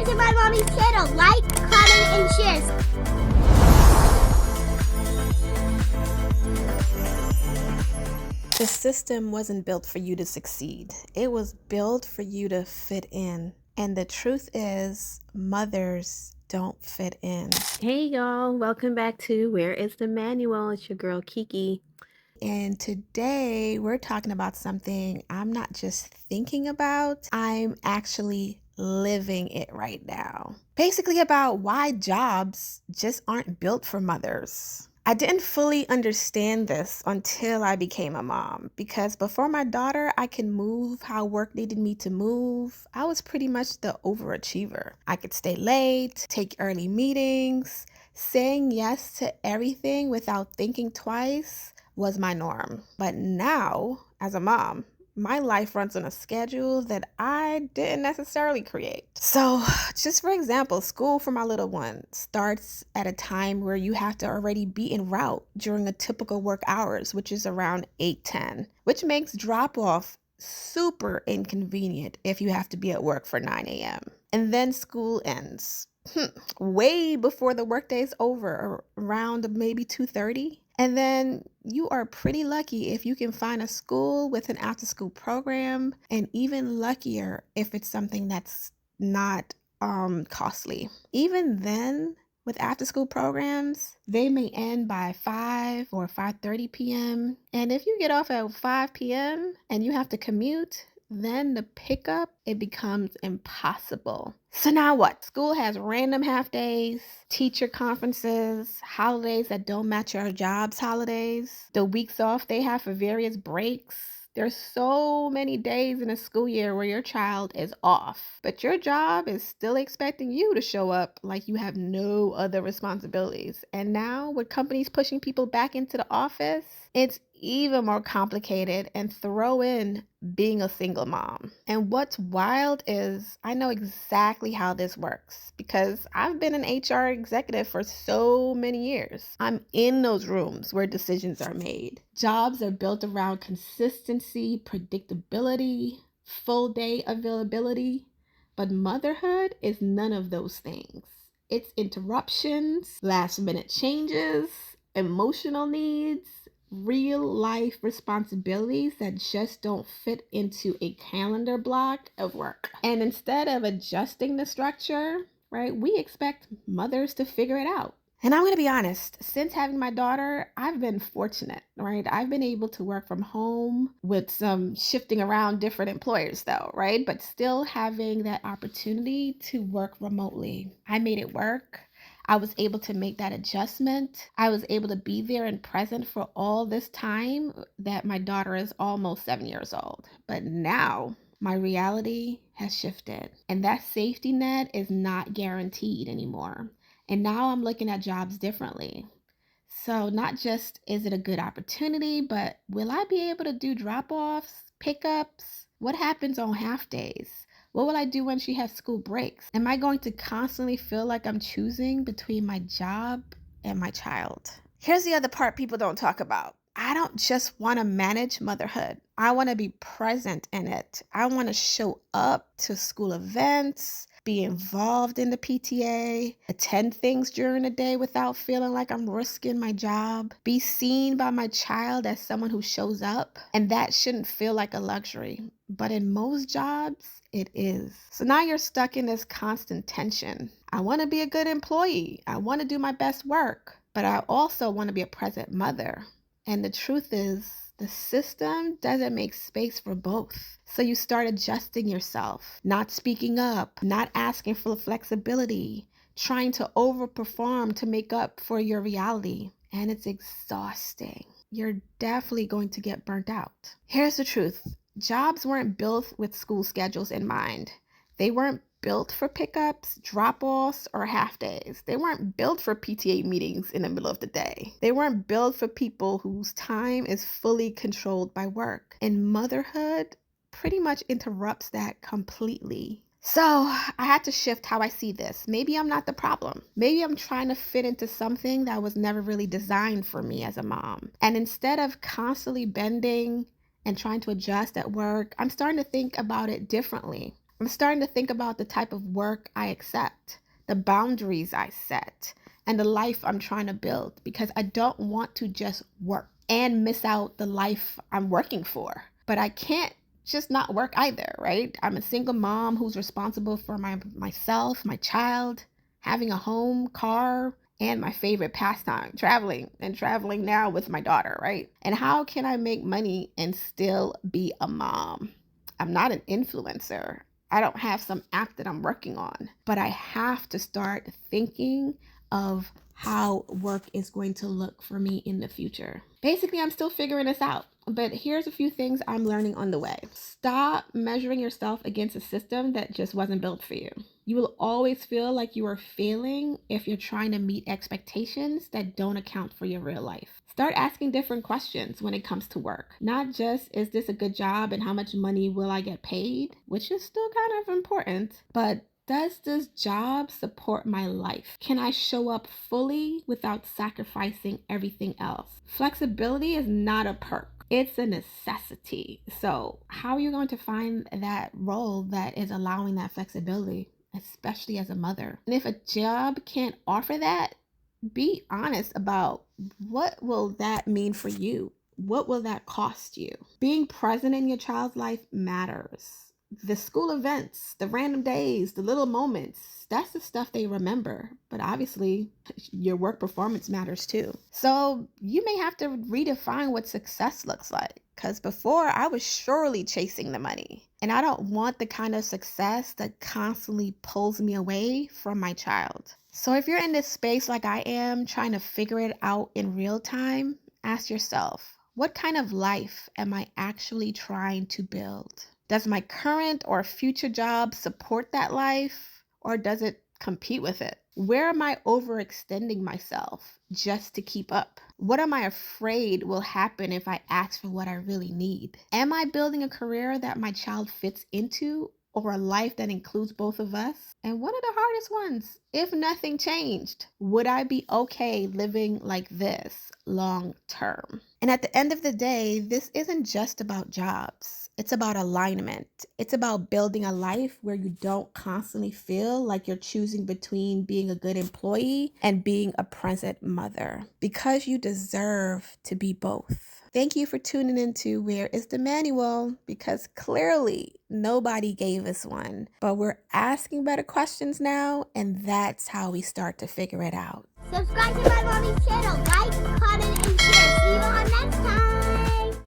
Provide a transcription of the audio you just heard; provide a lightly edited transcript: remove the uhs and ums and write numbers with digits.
subscribe to my mommy's channel. Like, comment, and share. The system wasn't built for you to succeed. It was built for you to fit in. And the truth is, mothers don't fit in. Hey y'all, welcome back to Where is the Manual? It's your girl Kiki. And today we're talking about something I'm not just thinking about, I'm actually living it right now. Basically about why jobs just aren't built for mothers. I didn't fully understand this until I became a mom, because before my daughter, I could move how work needed me to move. I was pretty much the overachiever. I could stay late, take early meetings, saying yes to everything without thinking twice was my norm. But now, as a mom, my life runs on a schedule that I didn't necessarily create. So, just for example, school for my little one starts at a time where you have to already be en route during a typical work hours, which is around 8:10, which makes drop-off super inconvenient if you have to be at work for 9 a.m. And then school ends way before the workday is over, around maybe 2:30. And then you are pretty lucky if you can find a school with an after-school program, and even luckier if it's something that's not costly. Even then, with after-school programs, they may end by 5 or 5:30 p.m. And if you get off at 5 p.m. and you have to commute, then the pickup, it becomes impossible. So now what? School has random half days, teacher conferences, holidays that don't match your job's holidays, the weeks off they have for various breaks. There's so many days in a school year where your child is off, but your job is still expecting you to show up like you have no other responsibilities. And now with companies pushing people back into the office, it's even more complicated, and throw in being a single mom. And what's wild is I know exactly how this works because I've been an HR executive for so many years. I'm in those rooms where decisions are made. Jobs are built around consistency, predictability, full day availability, but motherhood is none of those things. It's interruptions, last minute changes, emotional needs, real life responsibilities that just don't fit into a calendar block of work. And instead of adjusting the structure, right, we expect mothers to figure it out. And I'm going to be honest, since having my daughter, I've been fortunate, right? I've been able to work from home with some shifting around different employers though, right? But still having that opportunity to work remotely. I made it work. I was able to make that adjustment. I was able to be there and present for all this time that my daughter is almost 7 years old. But now my reality has shifted, and that safety net is not guaranteed anymore. And now I'm looking at jobs differently. So not just is it a good opportunity, but will I be able to do drop-offs, pickups? What happens on half days? What will I do when she has school breaks? Am I going to constantly feel like I'm choosing between my job and my child? Here's the other part people don't talk about. I don't just want to manage motherhood. I want to be present in it. I want to show up to school events, be involved in the PTA, attend things during the day without feeling like I'm risking my job, be seen by my child as someone who shows up, and that shouldn't feel like a luxury. But in most jobs, it is. So now you're stuck in this constant tension. I want to be a good employee. I want to do my best work, but I also want to be a present mother. And the truth is, the system doesn't make space for both. So you start adjusting yourself, not speaking up, not asking for flexibility, trying to overperform to make up for your reality. And it's exhausting. You're definitely going to get burnt out. Here's the truth. Jobs weren't built with school schedules in mind. They weren't built for pickups, drop-offs, or half days. They weren't built for PTA meetings in the middle of the day. They weren't built for people whose time is fully controlled by work. And motherhood pretty much interrupts that completely. So I had to shift how I see this. Maybe I'm not the problem. Maybe I'm trying to fit into something that was never really designed for me as a mom. And instead of constantly bending and trying to adjust at work, I'm starting to think about it differently. I'm starting to think about the type of work I accept, the boundaries I set, and the life I'm trying to build, because I don't want to just work and miss out the life I'm working for. But I can't just not work either, right? I'm a single mom who's responsible for myself, my child, having a home, car, and my favorite pastime, traveling now with my daughter, right? And how can I make money and still be a mom? I'm not an influencer. I don't have some app that I'm working on, but I have to start thinking of how work is going to look for me in the future. Basically, I'm still figuring this out, but here's a few things I'm learning on the way. Stop measuring yourself against a system that just wasn't built for you. You will always feel like you are failing if you're trying to meet expectations that don't account for your real life. Start asking different questions when it comes to work. Not just, is this a good job and how much money will I get paid? Which is still kind of important, but does this job support my life? Can I show up fully without sacrificing everything else? Flexibility is not a perk. It's a necessity. So how are you going to find that role that is allowing that flexibility, especially as a mother? And if a job can't offer that, be honest about what will that mean for you? What will that cost you? Being present in your child's life matters. The school events, the random days, the little moments, that's the stuff they remember. But obviously, your work performance matters too. So you may have to redefine what success looks like. Because before, I was surely chasing the money. And I don't want the kind of success that constantly pulls me away from my child. So if you're in this space like I am, trying to figure it out in real time, ask yourself, what kind of life am I actually trying to build? Does my current or future job support that life, or does it compete with it? Where am I overextending myself just to keep up? What am I afraid will happen if I ask for what I really need? Am I building a career that my child fits into, or a life that includes both of us? And one of the hardest ones, if nothing changed, would I be okay living like this long term? And at the end of the day, this isn't just about jobs. It's about alignment. It's about building a life where you don't constantly feel like you're choosing between being a good employee and being a present mother, because you deserve to be both. Thank you for tuning into Where is the Manual? Because clearly nobody gave us one, but we're asking better questions now, and that's how we start to figure it out. Subscribe to my mommy's channel, like, comment, and share. See you on next time.